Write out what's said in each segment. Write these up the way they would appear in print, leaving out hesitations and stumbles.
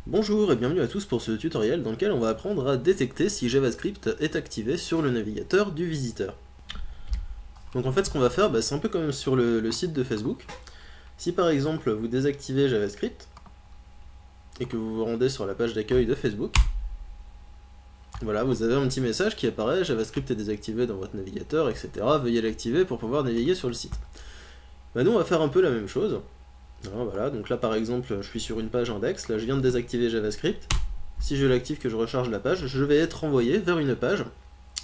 Bonjour et bienvenue à tous pour ce tutoriel dans lequel on va apprendre à détecter si JavaScript est activé sur le navigateur du visiteur. Donc en fait ce qu'on va faire, c'est un peu comme sur le site de Facebook. Si par exemple vous désactivez JavaScript et que vous vous rendez sur la page d'accueil de Facebook, voilà, vous avez un petit message qui apparaît, JavaScript est désactivé dans votre navigateur, etc. Veuillez l'activer pour pouvoir naviguer sur le site. Nous on va faire un peu la même chose. Alors, voilà, donc là par exemple je suis sur une page index, là je viens de désactiver JavaScript. Si je l'active, que je recharge la page, je vais être renvoyé vers une page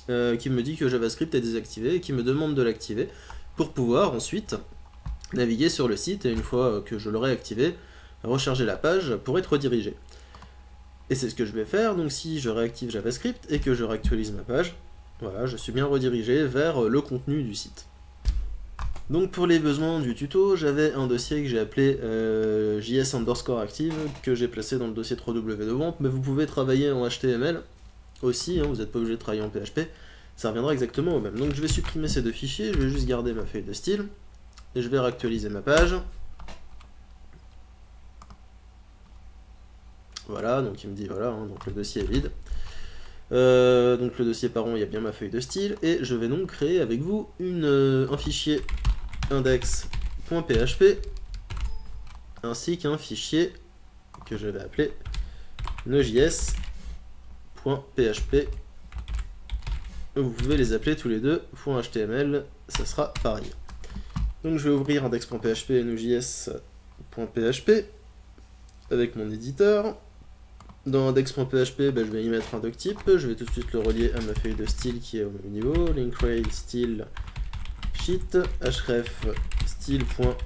qui me dit que JavaScript est désactivé et qui me demande de l'activer pour pouvoir ensuite naviguer sur le site et une fois que je l'aurai activé, recharger la page pour être redirigé. Et c'est ce que je vais faire, donc si je réactive JavaScript et que je réactualise ma page, voilà, je suis bien redirigé vers le contenu du site. Donc pour les besoins du tuto, j'avais un dossier que j'ai appelé js_active que j'ai placé dans le dossier www de WAMP, mais vous pouvez travailler en HTML aussi, vous n'êtes pas obligé de travailler en PHP, ça reviendra exactement au même. Donc je vais supprimer ces deux fichiers, je vais juste garder ma feuille de style, et je vais réactualiser ma page. Voilà, donc il me dit voilà, donc le dossier est vide. Donc le dossier parent, il y a bien ma feuille de style, et je vais donc créer avec vous un fichier index.php ainsi qu'un fichier que je vais appeler node.js.php. Vous pouvez les appeler tous les deux .html, ça sera pareil. Donc je vais ouvrir index.php et node.js.php avec mon éditeur. Dans index.php, je vais y mettre un doctype, je vais tout de suite le relier à ma feuille de style qui est au même niveau, linkrate style sheet, href style.css.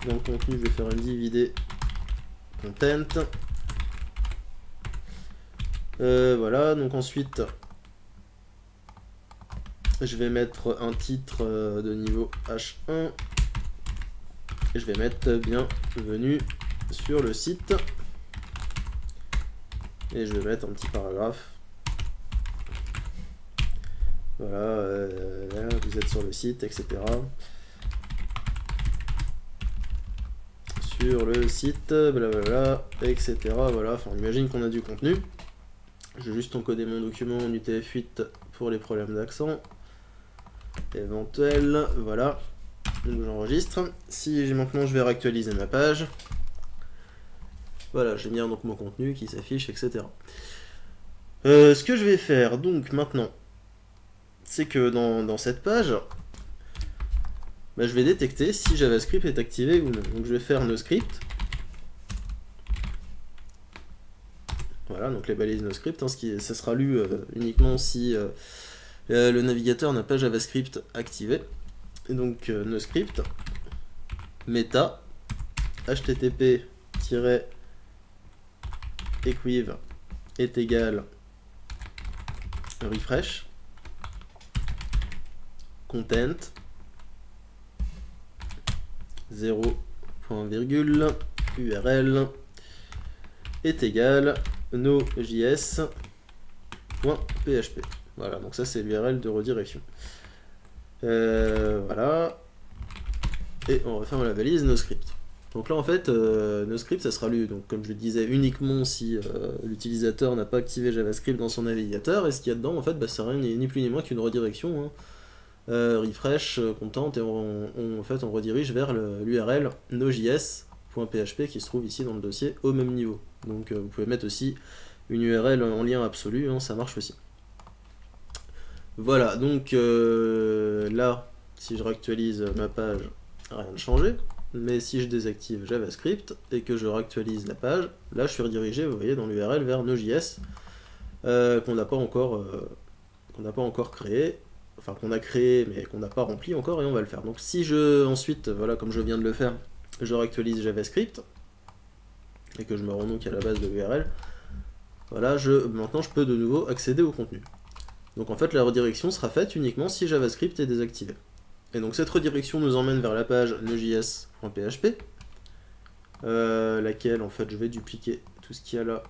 Dans le contenu, je vais faire une dividé content. Voilà, donc ensuite, je vais mettre un titre de niveau H1 et je vais mettre bienvenue sur le site et je vais mettre un petit paragraphe. Voilà, vous êtes sur le site, etc. Sur le site, blablabla, etc. Voilà, enfin, on imagine qu'on a du contenu. Je vais juste encoder mon document en UTF-8 pour les problèmes d'accent éventuels. Voilà, donc j'enregistre. Si maintenant je vais réactualiser ma page, voilà, j'ai bien donc mon contenu qui s'affiche, etc. Ce que je vais faire donc maintenant, c'est que dans cette page, je vais détecter si JavaScript est activé ou non. Donc je vais faire noScript. Voilà, donc les balises noScript, ça sera lu uniquement si le navigateur n'a pas JavaScript activé. Et donc noScript, meta, http-equiv est égal refresh, content, 0.virgule, URL est égal node.js.php. Voilà, donc ça c'est l'URL de redirection. Voilà. Et on referme la valise noScript. Donc là en fait, noScript ça sera lu, donc comme je le disais, uniquement si l'utilisateur n'a pas activé JavaScript dans son navigateur, et ce qu'il y a dedans en fait, c'est rien ni plus ni moins qu'une redirection. Refresh, content, et en fait on redirige vers l'URL node.js.php qui se trouve ici dans le dossier au même niveau. Donc vous pouvez mettre aussi une URL en lien absolu, ça marche aussi. Voilà, donc là, si je réactualise ma page, rien de changé. Mais si je désactive JavaScript et que je réactualise la page, là je suis redirigé, vous voyez, dans l'URL vers Node.js qu'on n'a pas encore créé, enfin qu'on a créé mais qu'on n'a pas rempli encore, et on va le faire. Donc si ensuite, voilà, comme je viens de le faire, je réactualise JavaScript et que je me rends donc à la base de l'URL, voilà, maintenant je peux de nouveau accéder au contenu. Donc en fait la redirection sera faite uniquement si JavaScript est désactivé. Et donc cette redirection nous emmène vers la page node.js.php, laquelle en fait je vais dupliquer tout ce qu'il y a là.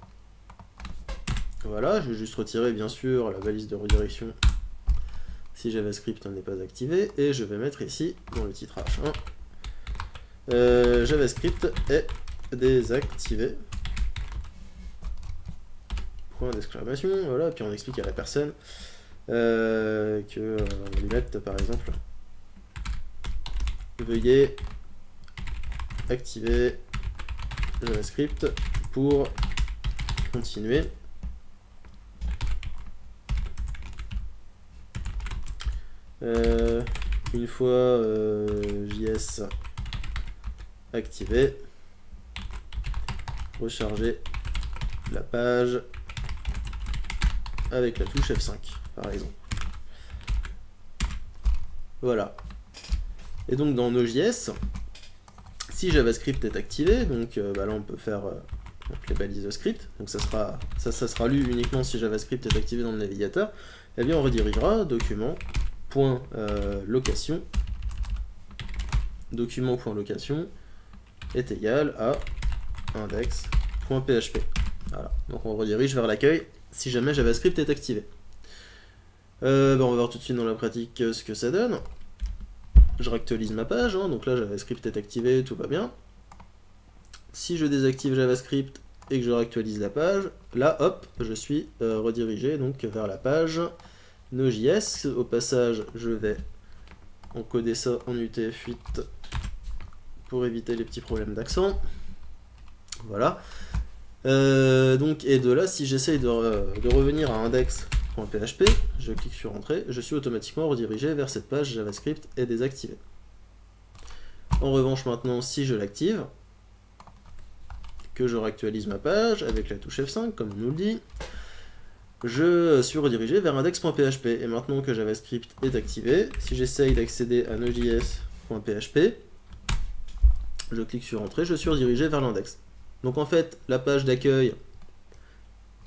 Voilà, je vais juste retirer bien sûr la balise de redirection si JavaScript n'est pas activé, et je vais mettre ici dans le titre H1 JavaScript est désactiver. Point d'exclamation, voilà, puis on explique à la personne que on va lui mettre par exemple veuillez activer JavaScript pour continuer. Une fois JS activé, recharger la page avec la touche F5 par exemple. Voilà. Et donc dans Node.js, si JavaScript est activé, donc là on peut faire donc les balises script, donc ça sera lu uniquement si JavaScript est activé dans le navigateur, et bien on redirigera document.location est égal à index.php. Voilà, donc on redirige vers l'accueil si jamais JavaScript est activé. On va voir tout de suite dans la pratique ce que ça donne. Je réactualise ma page, hein, donc là JavaScript est activé, tout va bien. Si je désactive JavaScript et que je réactualise la page, là hop, je suis redirigé donc vers la page Node.js. Au passage, je vais encoder ça en UTF-8 pour éviter les petits problèmes d'accent. Voilà. Donc, et de là, si j'essaye de revenir à index.php, je clique sur Entrée, je suis automatiquement redirigé vers cette page JavaScript est désactivée. En revanche, maintenant, si je l'active, que je réactualise ma page avec la touche F5, comme on nous le dit, je suis redirigé vers index.php. Et maintenant que JavaScript est activé, si j'essaye d'accéder à node.js.php, je clique sur Entrée, je suis redirigé vers l'index. Donc en fait, la page d'accueil,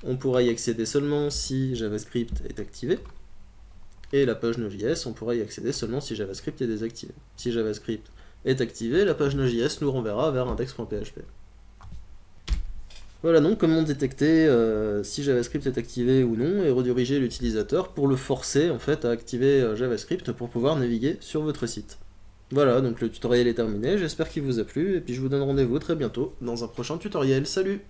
on pourra y accéder seulement si JavaScript est activé. Et la page Node.js, on pourra y accéder seulement si JavaScript est désactivé. Si JavaScript est activé, la page Node.js nous renverra vers index.php. Voilà donc comment détecter si JavaScript est activé ou non et rediriger l'utilisateur pour le forcer en fait à activer JavaScript pour pouvoir naviguer sur votre site. Voilà, donc le tutoriel est terminé, j'espère qu'il vous a plu et puis je vous donne rendez-vous très bientôt dans un prochain tutoriel. Salut!